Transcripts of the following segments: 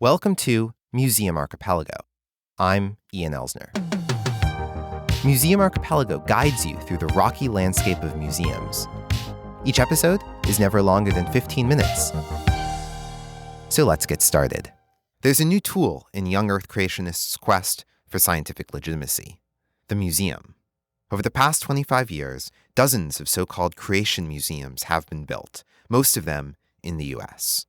Welcome to Museum Archipelago. I'm Ian Elsner. Museum Archipelago guides you through the rocky landscape of museums. Each episode is never longer than 15 minutes. So let's get started. There's a new tool in young Earth creationists' quest for scientific legitimacy: the museum. Over the past 25 years, dozens of so-called creation museums have been built, most of them in the U.S.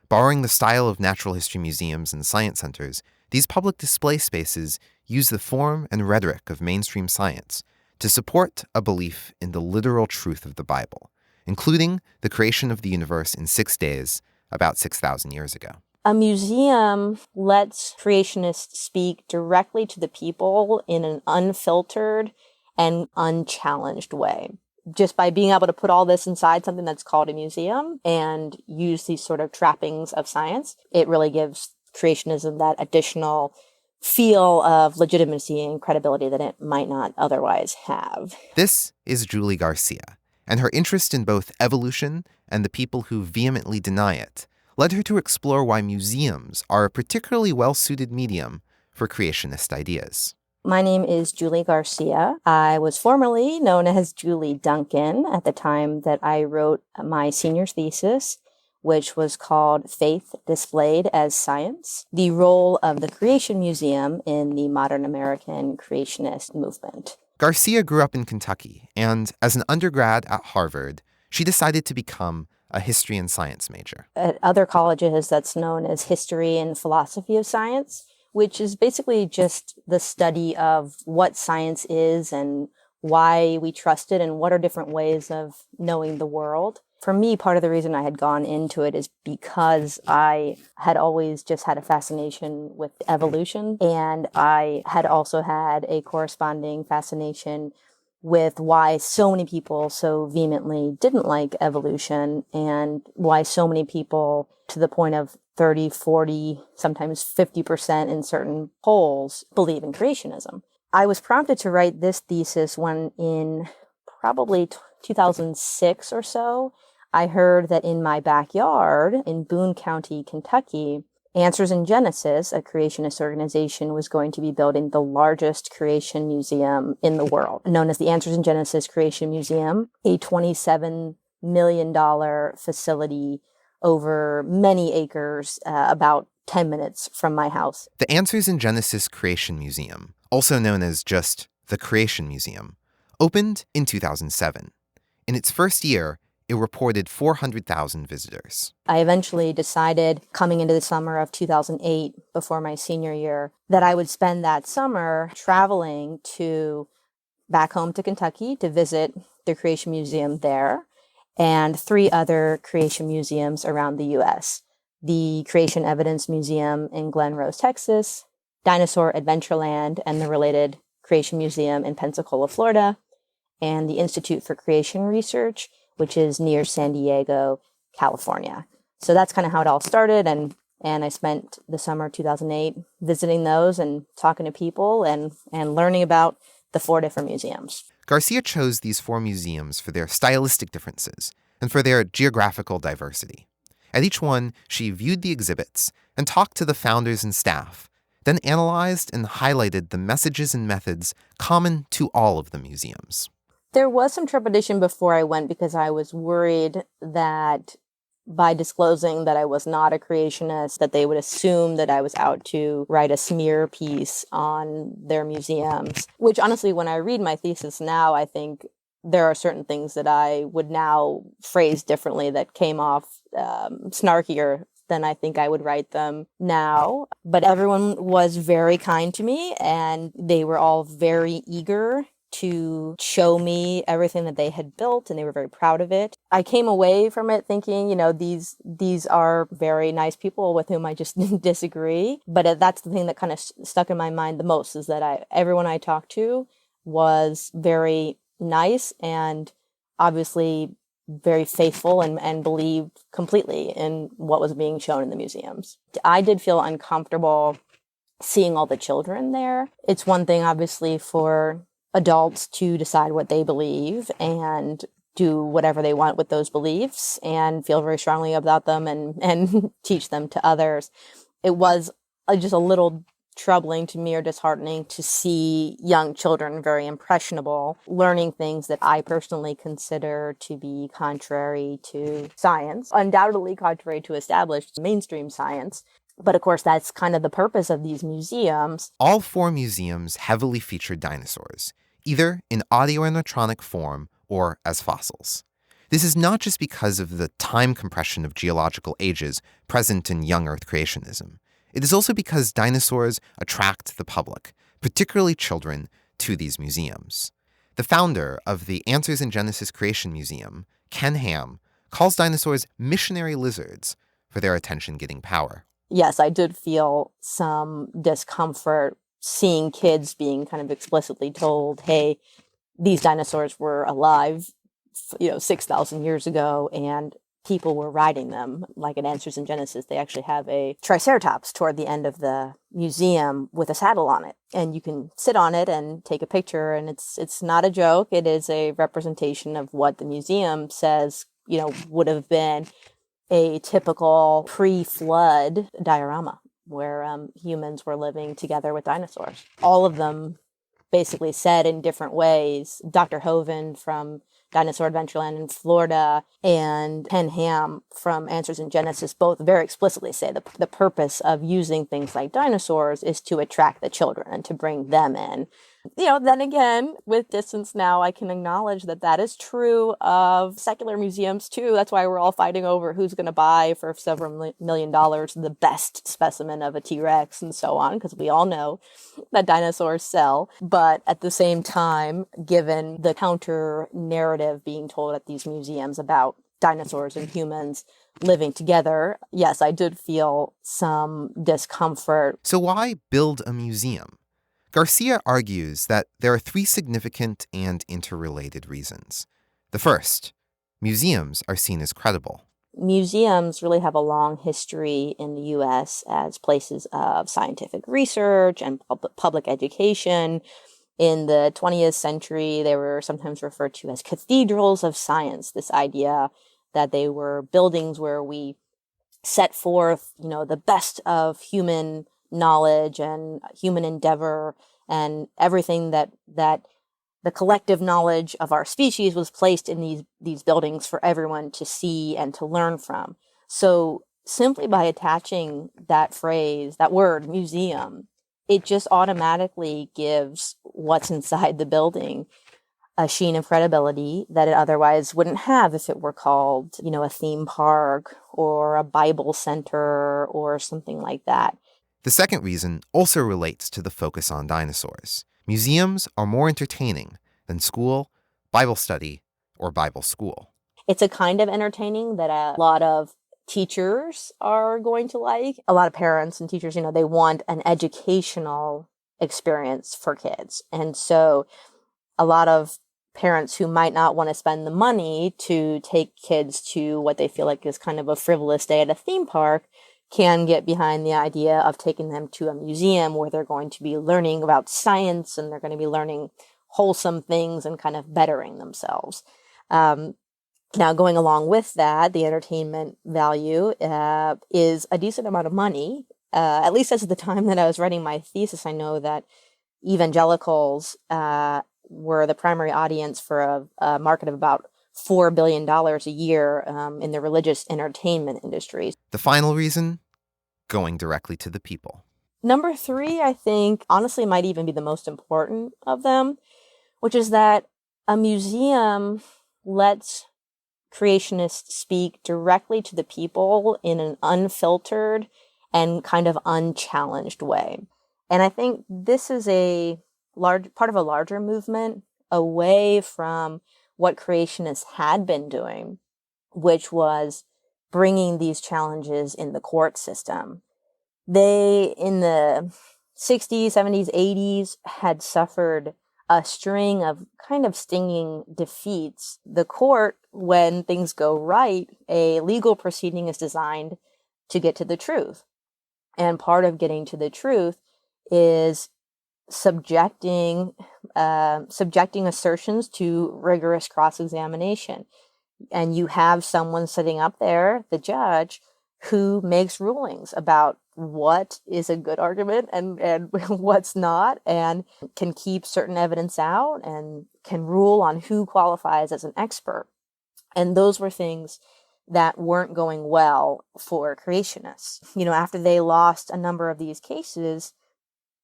Borrowing the style of natural history museums and science centers, these public display spaces use the form and rhetoric of mainstream science to support a belief in the literal truth of the Bible, including the creation of the universe in 6 days, about 6,000 years ago. A museum lets creationists speak directly to the people in an unfiltered and unchallenged way. Just by being able to put all this inside something that's called a museum and use these sort of trappings of science, it really gives creationism that additional feel of legitimacy and credibility that it might not otherwise have. This is Julie Garcia, and her interest in both evolution and the people who vehemently deny it led her to explore why museums are a particularly well-suited medium for creationist ideas. My name is Julie Garcia. I was formerly known as Julie Duncan at the time that I wrote my senior thesis, which was called Faith Displayed as Science: The Role of the Creation Museum in the Modern American Creationist Movement. Garcia grew up in Kentucky, and as an undergrad at Harvard, she decided to become a history and science major. At other colleges, that's known as history and philosophy of science, which is basically just the study of what science is and why we trust it and what are different ways of knowing the world. For me, part of the reason I had gone into it is because I had always just had a fascination with evolution, and I had also had a corresponding fascination with why so many people so vehemently didn't like evolution, and why so many people, to the point of 30, 40, sometimes 50% in certain polls, believe in creationism. I was prompted to write this thesis when in probably 2006 or so, I heard that in my backyard in Boone County, Kentucky, Answers in Genesis, a creationist organization, was going to be building the largest creation museum in the world, known as the Answers in Genesis Creation Museum, a $27 million facility over many acres, about 10 minutes from my house. The Answers in Genesis Creation Museum, also known as just the Creation Museum, opened in 2007. In its first year, it reported 400,000 visitors. I eventually decided, coming into the summer of 2008, before my senior year, that I would spend that summer traveling back home to Kentucky to visit the Creation Museum there, and 3 other creation museums around the U.S. The Creation Evidence Museum in Glen Rose, Texas, Dinosaur Adventureland and the related Creation Museum in Pensacola, Florida, and the Institute for Creation Research, which is near San Diego, California. So that's kind of how it all started, and I spent the summer 2008 visiting those and talking to people and learning about the 4 different museums. Garcia chose these 4 museums for their stylistic differences and for their geographical diversity. At each one, she viewed the exhibits and talked to the founders and staff, then analyzed and highlighted the messages and methods common to all of the museums. There was some trepidation before I went because I was worried that by disclosing that I was not a creationist, that they would assume that I was out to write a smear piece on their museums, which honestly, when I read my thesis now, I think there are certain things that I would now phrase differently that came off snarkier than I think I would write them now. But everyone was very kind to me, and they were all very eager to show me everything that they had built, and they were very proud of it. I came away from it thinking, these are very nice people with whom I just disagree. But that's the thing that kind of stuck in my mind the most, is that everyone I talked to was very nice and obviously very faithful and believed completely in what was being shown in the museums. I did feel uncomfortable seeing all the children there. It's one thing, obviously, for adults to decide what they believe and do whatever they want with those beliefs and feel very strongly about them and teach them to others. it was just a little troubling to me or disheartening to see young children, very impressionable, learning things that I personally consider to be contrary to science, undoubtedly contrary to established mainstream science. But of course, that's kind of the purpose of these museums. All 4 museums heavily featured dinosaurs, either in audio-animatronic form or as fossils. This is not just because of the time compression of geological ages present in young Earth creationism. It is also because dinosaurs attract the public, particularly children, to these museums. The founder of the Answers in Genesis Creation Museum, Ken Ham, calls dinosaurs missionary lizards for their attention-getting power. Yes, I did feel some discomfort seeing kids being kind of explicitly told, hey, these dinosaurs were alive, 6,000 years ago, and people were riding them. Like in Answers in Genesis, they actually have a triceratops toward the end of the museum with a saddle on it. And you can sit on it and take a picture, and it's not a joke. It is a representation of what the museum says, would have been a typical pre-flood diorama where humans were living together with dinosaurs. All of them basically said in different ways. Dr. Hovind from Dinosaur Adventureland in Florida and Ken Ham from Answers in Genesis both very explicitly say the purpose of using things like dinosaurs is to attract the children and to bring them in. Then again, with distance now, I can acknowledge that is true of secular museums too. That's why we're all fighting over who's going to buy for several $1 million the best specimen of a T-Rex and so on, because we all know that dinosaurs sell. But at the same time, given the counter narrative being told at these museums about dinosaurs and humans living together, yes, I did feel some discomfort. So why build a museum? Garcia argues that there are 3 significant and interrelated reasons. The first, museums are seen as credible. Museums really have a long history in the U.S. as places of scientific research and public education. In the 20th century, they were sometimes referred to as cathedrals of science, this idea that they were buildings where we set forth, the best of human knowledge and human endeavor, and everything that the collective knowledge of our species was placed in these buildings for everyone to see and to learn from. So simply by attaching that phrase, that word, museum, it just automatically gives what's inside the building a sheen of credibility that it otherwise wouldn't have if it were called, a theme park or a Bible center or something like that. The second reason also relates to the focus on dinosaurs. Museums are more entertaining than school, Bible study, or Bible school. It's a kind of entertaining that a lot of teachers are going to like. A lot of parents and teachers, they want an educational experience for kids. And so a lot of parents who might not want to spend the money to take kids to what they feel like is kind of a frivolous day at a theme park can get behind the idea of taking them to a museum where they're going to be learning about science and they're going to be learning wholesome things and kind of bettering themselves. Now, going along with that, the entertainment value is a decent amount of money. At least as of the time that I was writing my thesis, I know that evangelicals were the primary audience for a market of about $4 billion a year in the religious entertainment industry. The final reason? Going directly to the people. Number 3, I think, honestly, might even be the most important of them, which is that a museum lets creationists speak directly to the people in an unfiltered and kind of unchallenged way. And I think this is a large part of a larger movement away from what creationists had been doing, which was bringing these challenges in the court system. They, in the 60s, 70s, 80s, had suffered a string of kind of stinging defeats. The court, when things go right, a legal proceeding is designed to get to the truth. And part of getting to the truth is subjecting assertions to rigorous cross-examination. And you have someone sitting up there, the judge, who makes rulings about what is a good argument and what's not, and can keep certain evidence out and can rule on who qualifies as an expert. And those were things that weren't going well for creationists. After they lost a number of these cases,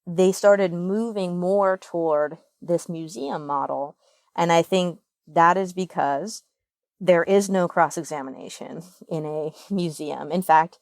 they started moving more toward this museum model. And I think that is because there is no cross-examination in a museum. In fact,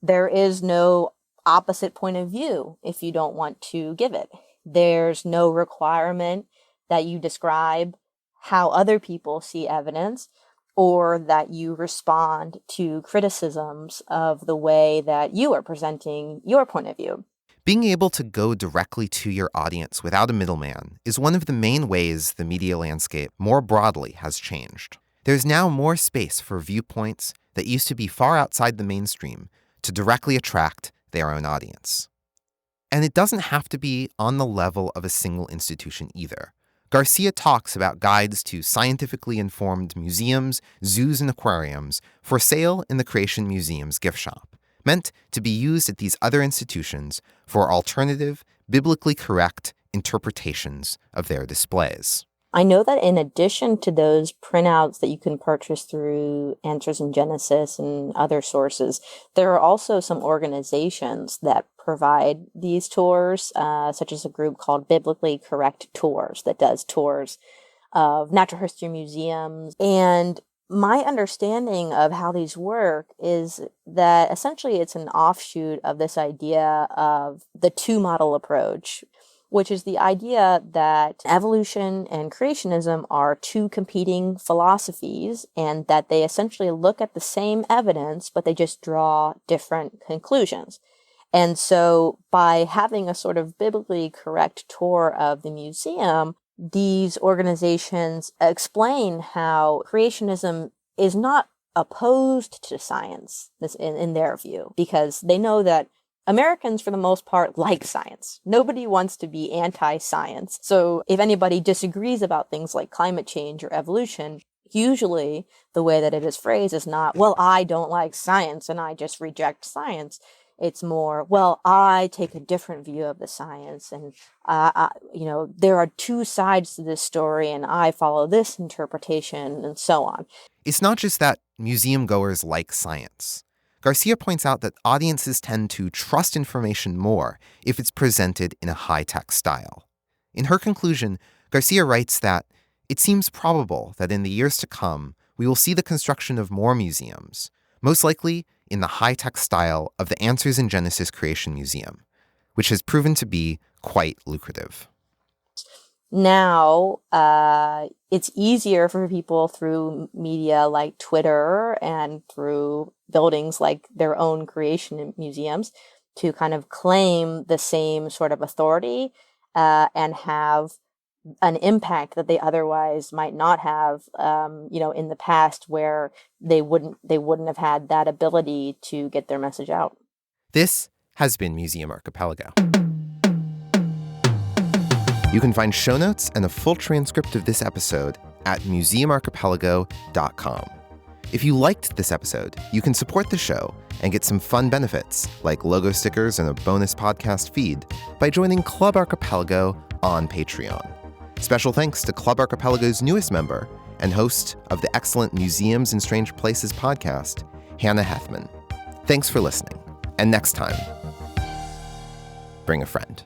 there is no opposite point of view if you don't want to give it. There's no requirement that you describe how other people see evidence or that you respond to criticisms of the way that you are presenting your point of view. Being able to go directly to your audience without a middleman is one of the main ways the media landscape more broadly has changed. There's now more space for viewpoints that used to be far outside the mainstream to directly attract their own audience. And it doesn't have to be on the level of a single institution either. Garcia talks about guides to scientifically informed museums, zoos, and aquariums for sale in the Creation Museum's gift shop, meant to be used at these other institutions for alternative, biblically correct interpretations of their displays. I know that in addition to those printouts that you can purchase through Answers in Genesis and other sources, there are also some organizations that provide these tours, such as a group called Biblically Correct Tours that does tours of natural history museums. And my understanding of how these work is that essentially it's an offshoot of this idea of the two-model approach, which is the idea that evolution and creationism are two competing philosophies and that they essentially look at the same evidence, but they just draw different conclusions. And so by having a sort of biblically correct tour of the museum, these organizations explain how creationism is not opposed to science in their view, because they know that Americans, for the most part, like science. Nobody wants to be anti-science. So if anybody disagrees about things like climate change or evolution, usually the way that it is phrased is not, well, I don't like science and I just reject science. It's more, well, I take a different view of the science and, there are two sides to this story and I follow this interpretation and so on. It's not just that museum goers like science. Garcia points out that audiences tend to trust information more if it's presented in a high-tech style. In her conclusion, Garcia writes that it seems probable that in the years to come, we will see the construction of more museums, most likely in the high-tech style of the Answers in Genesis Creation Museum, which has proven to be quite lucrative. Now, it's easier for people through media like Twitter and through buildings like their own creation museums to kind of claim the same sort of authority and have an impact that they otherwise might not have, in the past, where they wouldn't have had that ability to get their message out. This has been Museum Archipelago. You can find show notes and a full transcript of this episode at museumarchipelago.com. If you liked this episode, you can support the show and get some fun benefits like logo stickers and a bonus podcast feed by joining Club Archipelago on Patreon. Special thanks to Club Archipelago's newest member and host of the excellent Museums in Strange Places podcast, Hannah Hethman. Thanks for listening. And next time, bring a friend.